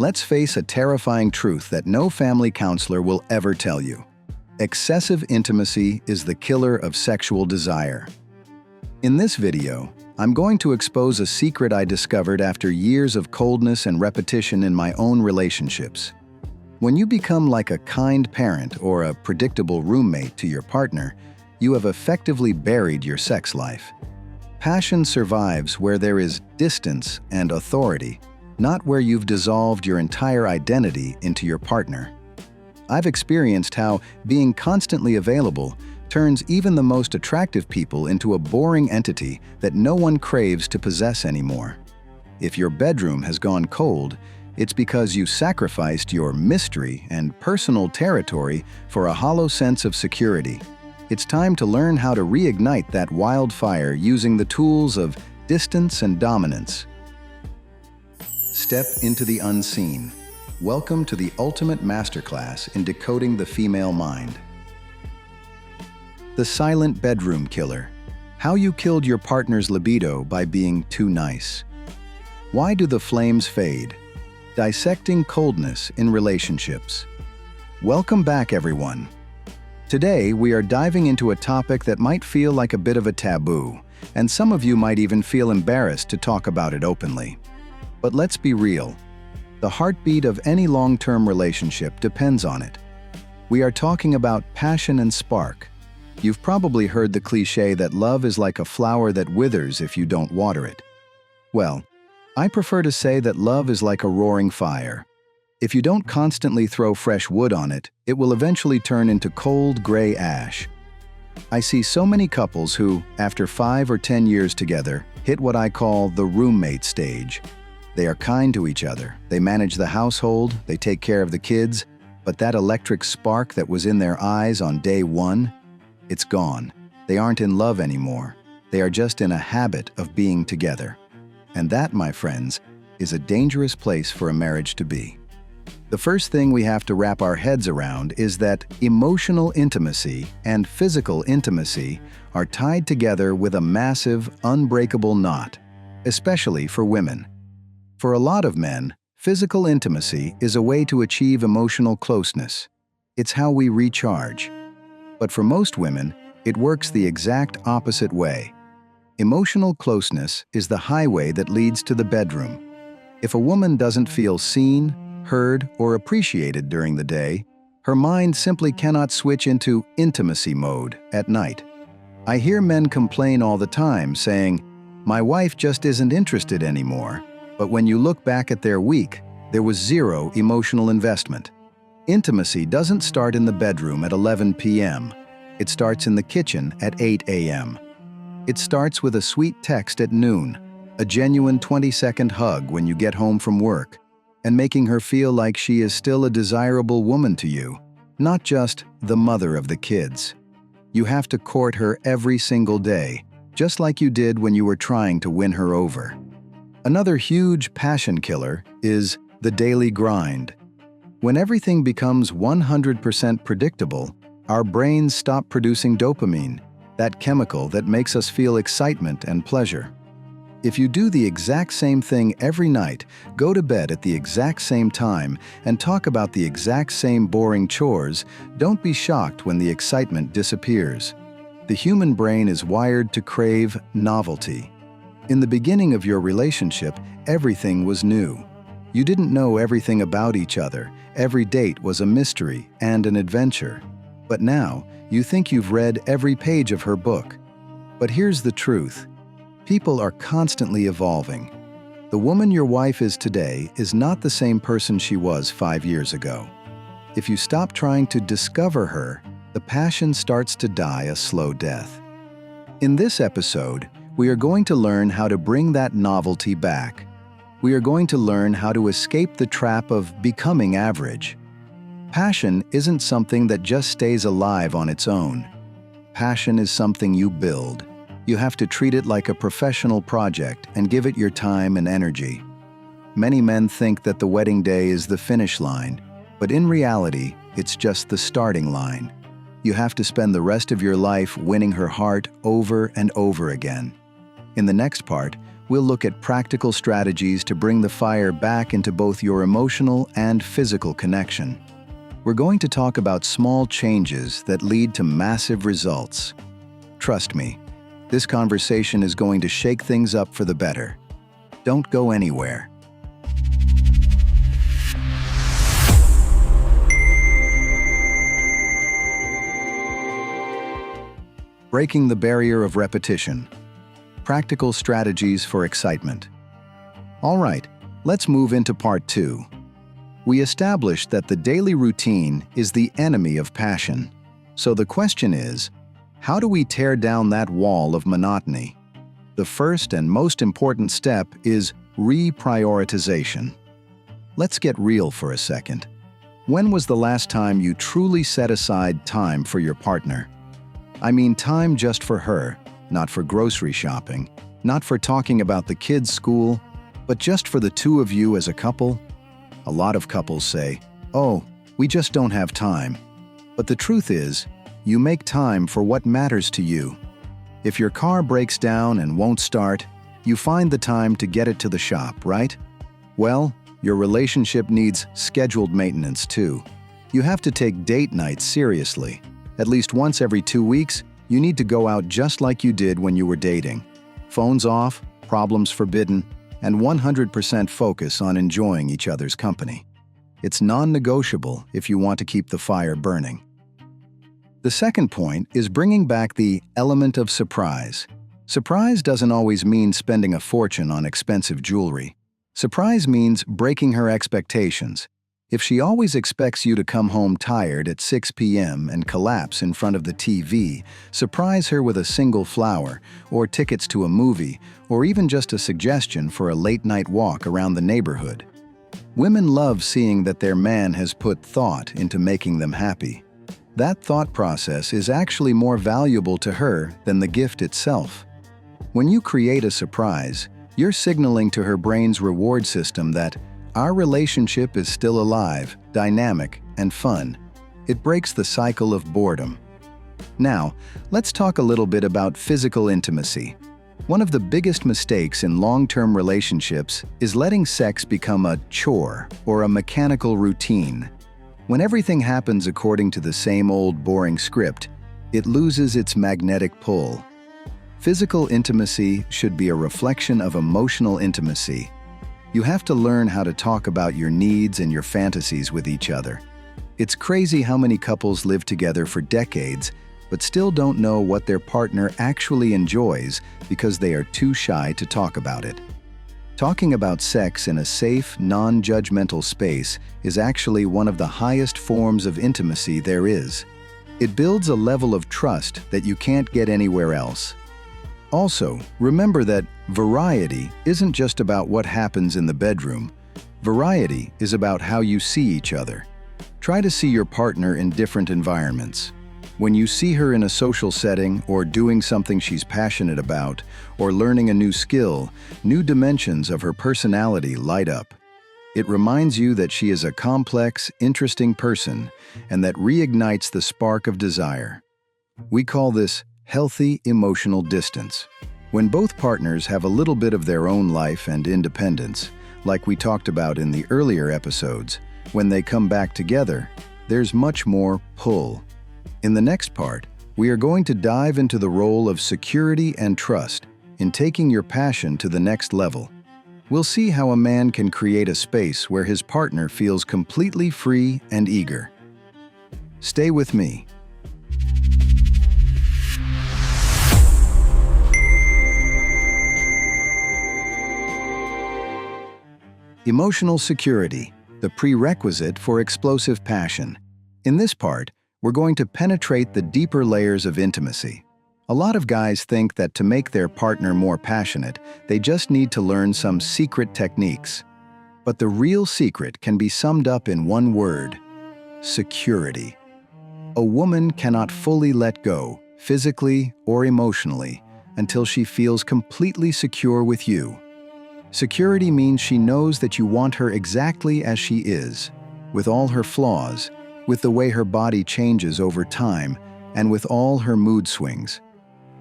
let's face a terrifying truth that no family counselor will ever tell you. Excessive intimacy is the killer of sexual desire. In this video, I'm going to expose a secret I discovered after years of coldness and repetition in my own relationships. When you become like a kind parent or a predictable roommate to your partner, you have effectively buried your sex life. Passion survives where there is distance and authority, not where you've dissolved your entire identity into your partner. I've experienced how being constantly available turns even the most attractive people into a boring entity that no one craves to possess anymore. If your bedroom has gone cold, it's because you sacrificed your mystery and personal territory for a hollow sense of security. It's time to learn how to reignite that wildfire using the tools of distance and dominance. Step into the unseen. Welcome to the ultimate masterclass in decoding the female mind. The silent bedroom killer. How you killed your partner's libido by being too nice. Why do the flames fade? Dissecting coldness in relationships. Welcome back, everyone. Today, we are diving into a topic that might feel like a bit of a taboo, and some of you might even feel embarrassed to talk about it openly. But let's be real. The heartbeat of any long-term relationship depends on it. We are talking about passion and spark. You've probably heard the cliché that love is like a flower that withers if you don't water it. Well, I prefer to say that love is like a roaring fire. If you don't constantly throw fresh wood on it, it will eventually turn into cold, gray ash. I see so many couples who, after 5 or 10 years together, hit what I call the roommate stage. They are kind to each other, they manage the household, they take care of the kids, but that electric spark that was in their eyes on day one, it's gone. They aren't in love anymore. They are just in a habit of being together. And that, my friends, is a dangerous place for a marriage to be. The first thing we have to wrap our heads around is that emotional intimacy and physical intimacy are tied together with a massive, unbreakable knot, especially for women. For a lot of men, physical intimacy is a way to achieve emotional closeness. It's how we recharge. But for most women, it works the exact opposite way. Emotional closeness is the highway that leads to the bedroom. If a woman doesn't feel seen, heard, or appreciated during the day, her mind simply cannot switch into intimacy mode at night. I hear men complain all the time saying, "My wife just isn't interested anymore." But when you look back at their week, there was zero emotional investment. Intimacy doesn't start in the bedroom at 11 p.m. It starts in the kitchen at 8 a.m. It starts with a sweet text at noon, a genuine 20-second hug when you get home from work, and making her feel like she is still a desirable woman to you, not just the mother of the kids. You have to court her every single day, just like you did when you were trying to win her over. Another huge passion killer is the daily grind. When everything becomes 100% predictable, our brains stop producing dopamine, that chemical that makes us feel excitement and pleasure. If you do the exact same thing every night, go to bed at the exact same time, and talk about the exact same boring chores, don't be shocked when the excitement disappears. The human brain is wired to crave novelty. In the beginning of your relationship, everything was new. You didn't know everything about each other. Every date was a mystery and an adventure. But now, you think you've read every page of her book. But here's the truth. People are constantly evolving. The woman your wife is today is not the same person she was 5 years ago. If you stop trying to discover her, the passion starts to die a slow death. In this episode, we are going to learn how to bring that novelty back. We are going to learn how to escape the trap of becoming average. Passion isn't something that just stays alive on its own. Passion is something you build. You have to treat it like a professional project and give it your time and energy. Many men think that the wedding day is the finish line, but in reality, it's just the starting line. You have to spend the rest of your life winning her heart over and over again. In the next part, we'll look at practical strategies to bring the fire back into both your emotional and physical connection. We're going to talk about small changes that lead to massive results. Trust me, this conversation is going to shake things up for the better. Don't go anywhere. Breaking the barrier of repetition. Practical strategies for excitement. All right, let's move into part 2. We established that the daily routine is the enemy of passion. So the question is, how do we tear down that wall of monotony? The first and most important step is reprioritization. Let's get real for a second. When was the last time you truly set aside time for your partner? I mean time just for her, not for grocery shopping, not for talking about the kids' school, but just for the two of you as a couple? A lot of couples say, "Oh, we just don't have time." But the truth is, you make time for what matters to you. If your car breaks down and won't start, you find the time to get it to the shop, right? Well, your relationship needs scheduled maintenance too. You have to take date nights seriously. At least once every 2 weeks, you need to go out just like you did when you were dating. Phones off, problems forbidden, and 100% focus on enjoying each other's company. It's non-negotiable if you want to keep the fire burning. The second point is bringing back the element of surprise. Surprise doesn't always mean spending a fortune on expensive jewelry. Surprise means breaking her expectations. If she always expects you to come home tired at 6 p.m. and collapse in front of the TV, surprise her with a single flower, or tickets to a movie, or even just a suggestion for a late-night walk around the neighborhood. Women love seeing that their man has put thought into making them happy. That thought process is actually more valuable to her than the gift itself. When you create a surprise, you're signaling to her brain's reward system that our relationship is still alive, dynamic, and fun. It breaks the cycle of boredom. Now, let's talk a little bit about physical intimacy. One of the biggest mistakes in long-term relationships is letting sex become a chore or a mechanical routine. When everything happens according to the same old boring script, it loses its magnetic pull. Physical intimacy should be a reflection of emotional intimacy. You have to learn how to talk about your needs and your fantasies with each other. It's crazy how many couples live together for decades, but still don't know what their partner actually enjoys because they are too shy to talk about it. Talking about sex in a safe, non-judgmental space is actually one of the highest forms of intimacy there is. It builds a level of trust that you can't get anywhere else. Also, remember that variety isn't just about what happens in the bedroom. Variety is about how you see each other. Try to see your partner in different environments. When you see her in a social setting or doing something she's passionate about or learning a new skill, new dimensions of her personality light up. It reminds you that she is a complex, interesting person and that reignites the spark of desire. We call this healthy emotional distance. When both partners have a little bit of their own life and independence, like we talked about in the earlier episodes, when they come back together, there's much more pull. In the next part, we are going to dive into the role of security and trust in taking your passion to the next level. We'll see how a man can create a space where his partner feels completely free and eager. Stay with me. Emotional security, the prerequisite for explosive passion. In this part, we're going to penetrate the deeper layers of intimacy. A lot of guys think that to make their partner more passionate, they just need to learn some secret techniques. But the real secret can be summed up in one word: security. A woman cannot fully let go, physically or emotionally, until she feels completely secure with you. Security means she knows that you want her exactly as she is, with all her flaws, with the way her body changes over time, and with all her mood swings.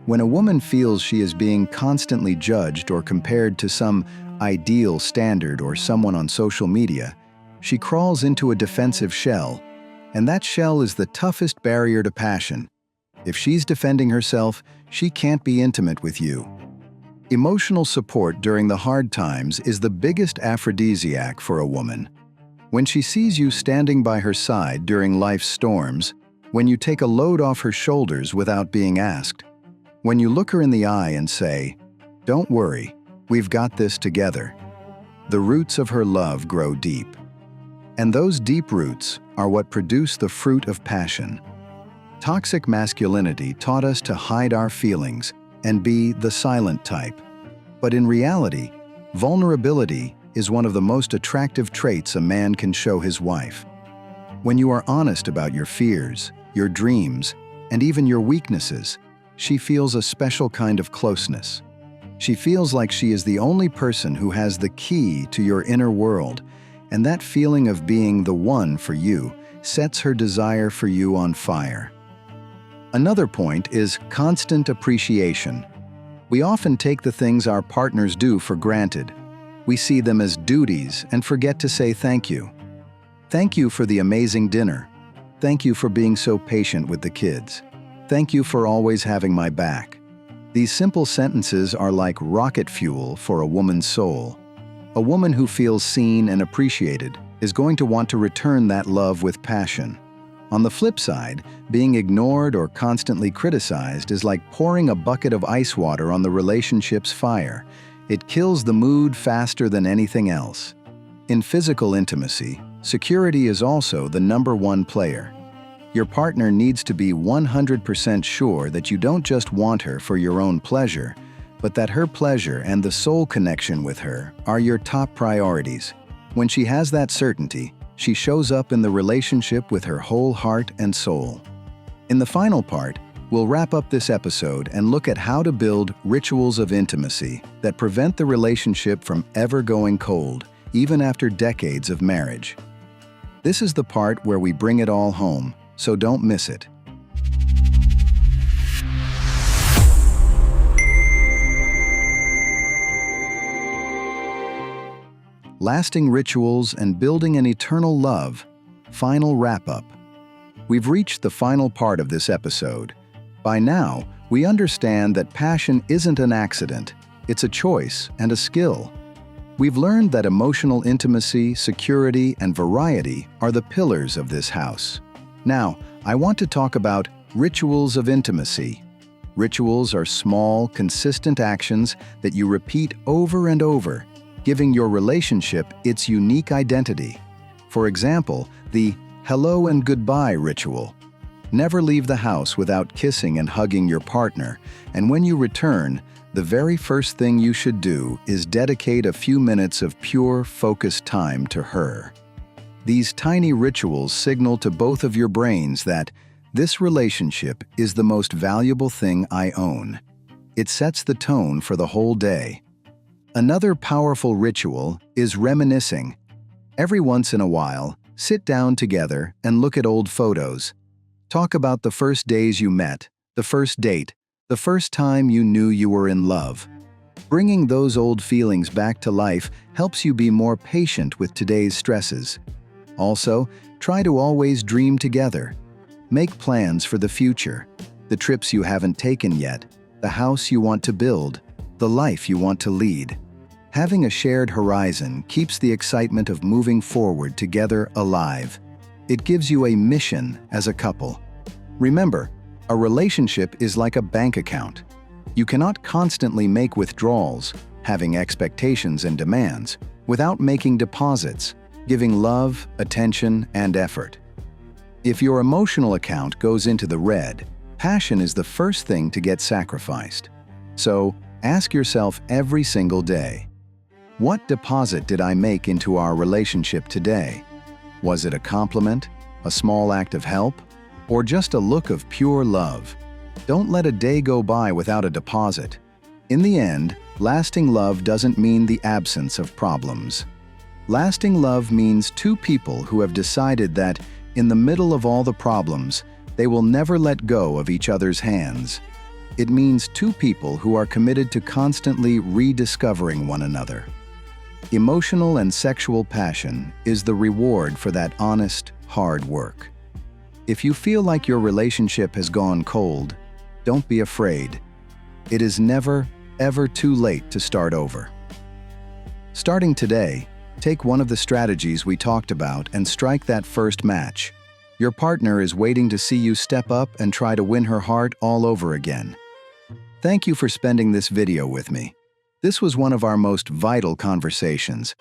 When a woman feels she is being constantly judged or compared to some ideal standard or someone on social media, she crawls into a defensive shell, and that shell is the toughest barrier to passion. If she's defending herself, she can't be intimate with you. Emotional support during the hard times is the biggest aphrodisiac for a woman. When she sees you standing by her side during life's storms, when you take a load off her shoulders without being asked, when you look her in the eye and say, "Don't worry, we've got this together," the roots of her love grow deep. And those deep roots are what produce the fruit of passion. Toxic masculinity taught us to hide our feelings and be the silent type. But in reality, vulnerability is one of the most attractive traits a man can show his wife. When you are honest about your fears, your dreams, and even your weaknesses, she feels a special kind of closeness. She feels like she is the only person who has the key to your inner world, and that feeling of being the one for you sets her desire for you on fire. Another point is constant appreciation. We often take the things our partners do for granted. We see them as duties and forget to say thank you. Thank you for the amazing dinner. Thank you for being so patient with the kids. Thank you for always having my back. These simple sentences are like rocket fuel for a woman's soul. A woman who feels seen and appreciated is going to want to return that love with passion. On the flip side, being ignored or constantly criticized is like pouring a bucket of ice water on the relationship's fire. It kills the mood faster than anything else. In physical intimacy, security is also the #1 player. Your partner needs to be 100% sure that you don't just want her for your own pleasure, but that her pleasure and the soul connection with her are your top priorities. When she has that certainty, she shows up in the relationship with her whole heart and soul. In the final part, we'll wrap up this episode and look at how to build rituals of intimacy that prevent the relationship from ever going cold, even after decades of marriage. This is the part where we bring it all home, so don't miss it. Lasting rituals and building an eternal love. Final wrap-up. We've reached the final part of this episode. By now, we understand that passion isn't an accident, it's a choice and a skill. We've learned that emotional intimacy, security, and variety are the pillars of this house. Now, I want to talk about rituals of intimacy. Rituals are small, consistent actions that you repeat over and over, giving your relationship its unique identity. For example, the hello and goodbye ritual. Never leave the house without kissing and hugging your partner, and when you return, the very first thing you should do is dedicate a few minutes of pure, focused time to her. These tiny rituals signal to both of your brains that this relationship is the most valuable thing I own. It sets the tone for the whole day. Another powerful ritual is reminiscing. Every once in a while, sit down together and look at old photos. Talk about the first days you met, the first date, the first time you knew you were in love. Bringing those old feelings back to life helps you be more patient with today's stresses. Also, try to always dream together. Make plans for the future, the trips you haven't taken yet, the house you want to build, the life you want to lead. Having a shared horizon keeps the excitement of moving forward together alive. It gives you a mission as a couple. Remember, a relationship is like a bank account. You cannot constantly make withdrawals, having expectations and demands, without making deposits, giving love, attention, and effort. If your emotional account goes into the red, passion is the first thing to get sacrificed. So, ask yourself every single day, what deposit did I make into our relationship today? Was it a compliment, a small act of help, or just a look of pure love? Don't let a day go by without a deposit. In the end, lasting love doesn't mean the absence of problems. Lasting love means two people who have decided that, in the middle of all the problems, they will never let go of each other's hands. It means two people who are committed to constantly rediscovering one another. Emotional and sexual passion is the reward for that honest, hard work. If you feel like your relationship has gone cold, don't be afraid. It is never, ever too late to start over. Starting today, take one of the strategies we talked about and strike that first match. Your partner is waiting to see you step up and try to win her heart all over again. Thank you for spending this video with me. This was one of our most vital conversations.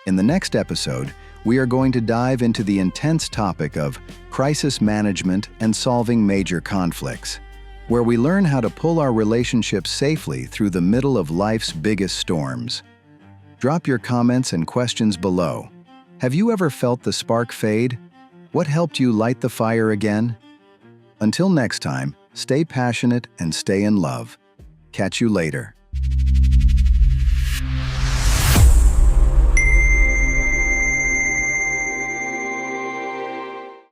In the next episode, we are going to dive into the intense topic of crisis management and solving major conflicts, where we learn how to pull our relationships safely through the middle of life's biggest storms. Drop your comments and questions below. Have you ever felt the spark fade? What helped you light the fire again? Until next time, stay passionate and stay in love. Catch you later.